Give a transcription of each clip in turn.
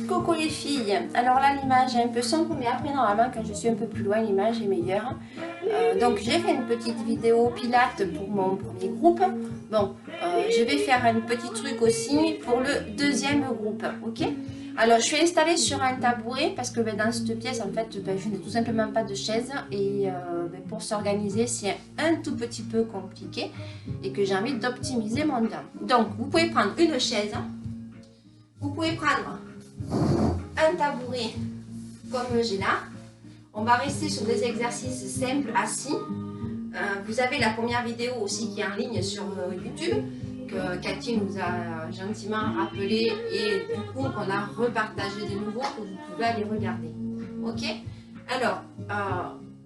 Coucou les filles, alors là l'image est un peu sombre mais après normalement quand je suis un peu plus loin l'image est meilleure. Donc j'ai fait une petite vidéo pilates pour mon premier groupe. Bon, je vais faire un petit truc aussi pour le deuxième groupe, ok? Alors je suis installée sur un tabouret parce que dans cette pièce en fait je n'ai tout simplement pas de chaise et pour s'organiser c'est un tout petit peu compliqué et que j'ai envie d'optimiser mon temps. Donc vous pouvez prendre une chaise, vous pouvez prendre un tabouret comme j'ai là. On va rester sur des exercices simples assis. Vous avez la première vidéo aussi qui est en ligne sur YouTube que Cathy nous a gentiment rappelé et du coup qu'on a repartagé de nouveau que vous pouvez aller regarder. Ok? Alors,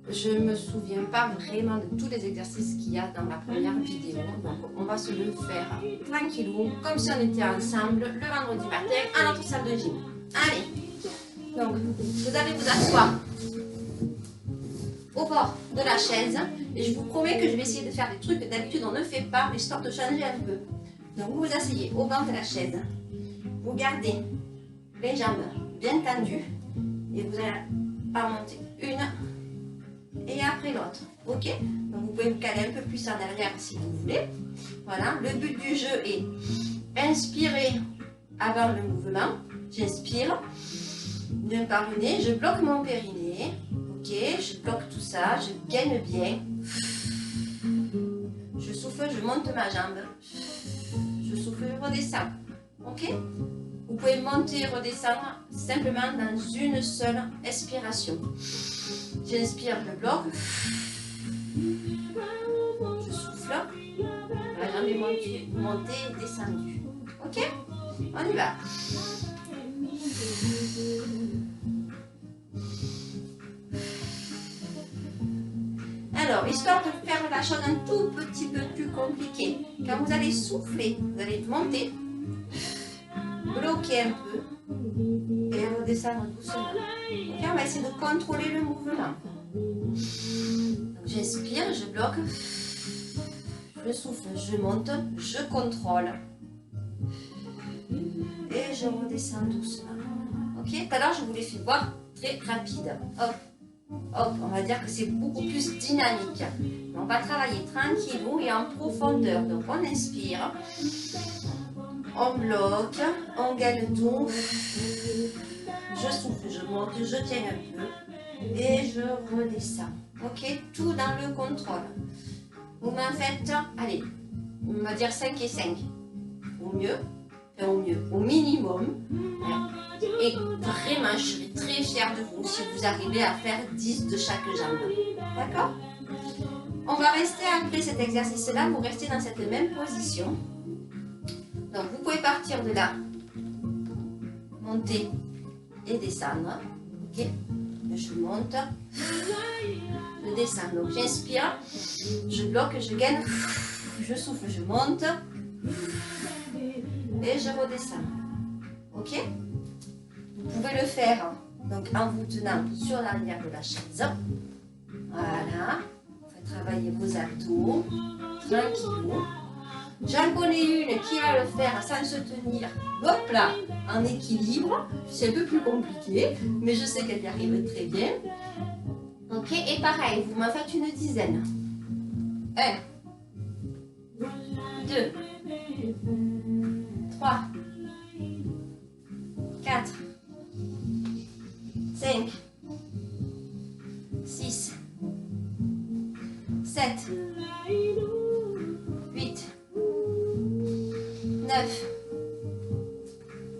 je ne me souviens pas vraiment de tous les exercices qu'il y a dans la première vidéo. Donc on va se le faire tranquillou, comme si on était ensemble le vendredi matin à notre salle de gym. Allez! Donc, vous allez vous asseoir au bord de la chaise et je vous promets que je vais essayer de faire des trucs que d'habitude on ne fait pas, histoire de changer un peu. Donc, vous vous asseyez au bord de la chaise, vous gardez les jambes bien tendues et vous allez en monter une et après l'autre. Ok? Donc, vous pouvez vous caler un peu plus en arrière si vous voulez. Voilà, le but du jeu est inspirer avant le mouvement. J'inspire. Bien par le nez, je bloque mon périnée, ok, je bloque tout ça, je gaine bien, je souffle, je monte ma jambe, je souffle, je redescends, ok. Vous pouvez monter et redescendre simplement dans une seule expiration. J'inspire, je bloque, je souffle, la jambe est montée et descendue, ok, on y va. Alors, histoire de faire la chose un tout petit peu plus compliquée, quand vous allez souffler, vous allez monter, bloquer un peu et redescendre doucement. Ok, on va essayer de contrôler le mouvement. J'inspire, je bloque, je souffle, je monte, je contrôle et je redescends doucement. Ok, tout à l'heure je vous l'ai fait voir très rapide. Hop. Hop, on va dire que c'est beaucoup plus dynamique. On va travailler tranquillou et en profondeur. Donc on inspire, on bloque, on gagne tout. Je souffle, je monte, je tiens un peu et je redescends. Ok, tout dans le contrôle. Vous m'en faites, allez, on va dire 5 et 5. Au mieux, au minimum. Et vraiment, je serai très fière de vous si vous arrivez à faire 10 de chaque jambe. D'accord? On va rester après cet exercice-là, vous restez dans cette même position. Donc, vous pouvez partir de là, monter et descendre. Ok? Je monte, je descends. Donc, j'inspire, je bloque, je gaine, je souffle, je monte et je redescends. Ok? Vous pouvez le faire donc, en vous tenant sur l'arrière de la chaise. Voilà. Vous faites travailler vos abdos. Tranquillou. J'en connais une qui va le faire sans se tenir. Hop là, en équilibre. C'est un peu plus compliqué, mais je sais qu'elle y arrive très bien. Ok, et pareil, vous m'en faites une dizaine. 1, 2, 3, 4, 5, 6, 7, 8, 9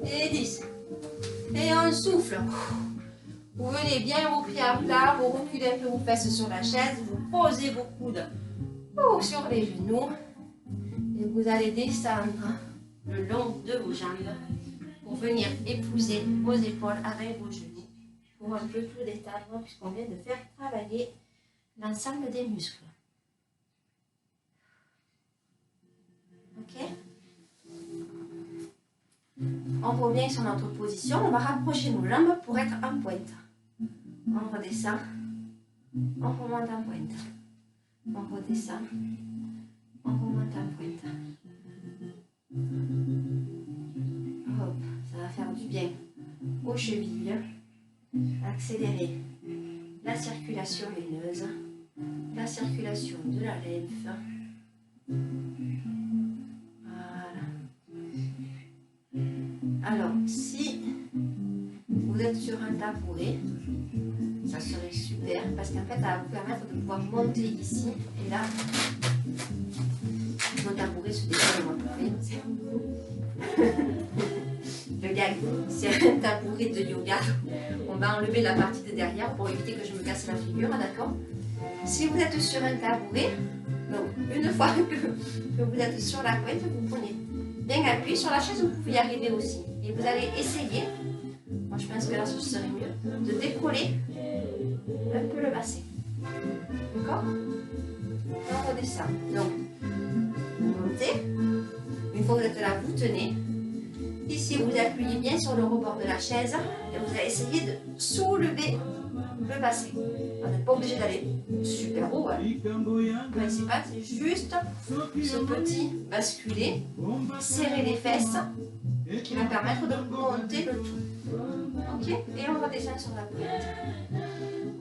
et 10. Et on souffle. Vous venez bien vos pieds à plat, vous reculez un peu vos fesses sur la chaise, vous posez vos coudes sur les genoux et vous allez descendre le long de vos jambes pour venir épouser vos épaules avec vos genoux pour un peu tout détendre puisqu'on vient de faire travailler l'ensemble des muscles. Ok? On revient sur notre position, on va rapprocher nos jambes pour être en pointe. On redescend, on remonte en pointe. On redescend, on remonte en pointe. Hop, ça va faire aux chevilles, accélérer la circulation veineuse, la circulation de la lymphe. Voilà. Alors, si vous êtes sur un tabouret, ça serait super parce qu'en fait, ça va vous permettre de pouvoir monter ici et là. Mon tabouret se décolle moi. Le gag, c'est un tabouret de yoga. On va enlever la partie de derrière pour éviter que je me casse la figure, d'accord? Si vous êtes sur un tabouret, donc une fois que vous êtes sur la couette, vous prenez bien appui sur la chaise, vous pouvez y arriver aussi. Et vous allez essayer, moi je pense que là ce serait mieux, de décoller un peu le bassin. D'accord? On redescend. Donc, vous montez. Une fois que vous êtes là, vous tenez. Ici, vous appuyez bien sur le rebord de la chaise et vous allez essayer de soulever le bassin. Vous n'êtes pas obligé d'aller super haut. Hein. Le principal, c'est juste ce petit basculer, serrer les fesses qui va permettre de monter le tout. Ok? Et on redescend sur la pointe.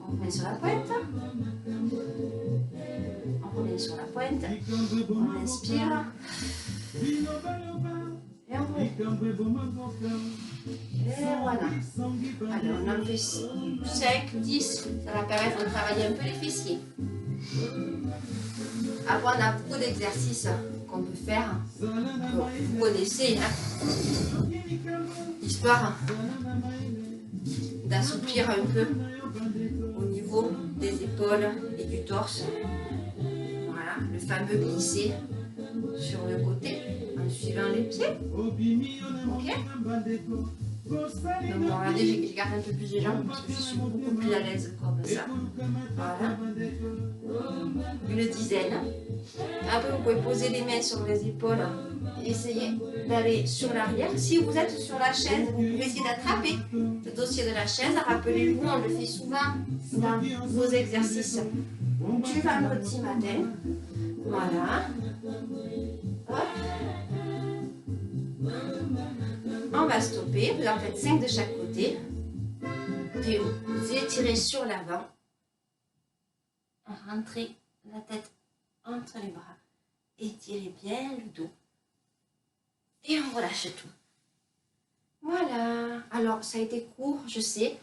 On remet sur la pointe. On revient sur la pointe. On inspire. Et on revient. Et voilà. Alors on en fait 5, 10. Ça va permettre de travailler un peu les fessiers. Après on a beaucoup d'exercices qu'on peut faire. Vous connaissez, hein, histoire d'assouplir un peu au niveau des épaules et du torse. Voilà, le fameux glisser sur le côté en suivant les pieds. Ok? Donc regardez, j'écarte un peu plus les jambes parce que je suis beaucoup plus à l'aise comme ça. Voilà. Une dizaine. Après, vous pouvez poser les mains sur les épaules et essayer d'aller sur l'arrière. Si vous êtes sur la chaise, vous pouvez essayer d'attraper le dossier de la chaise. Rappelez-vous, on le fait souvent dans vos exercices du vendredi matin. Voilà. Hop. On va stopper. Vous en faites 5 de chaque côté. Et vous étirez sur l'avant. Rentrez la tête entre les bras. Étirez bien le dos. Et on relâche tout. Voilà. Alors, ça a été court, je sais.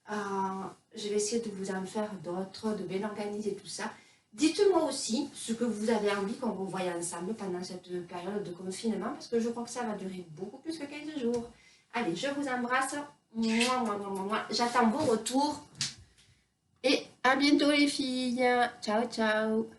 Je vais essayer de vous en faire d'autres, de bien organiser tout ça. Dites-moi aussi ce que vous avez envie qu'on revoie ensemble pendant cette période de confinement, parce que je crois que ça va durer beaucoup plus que 15 jours. Allez, je vous embrasse. J'attends vos retours. Et à bientôt les filles. Ciao, ciao.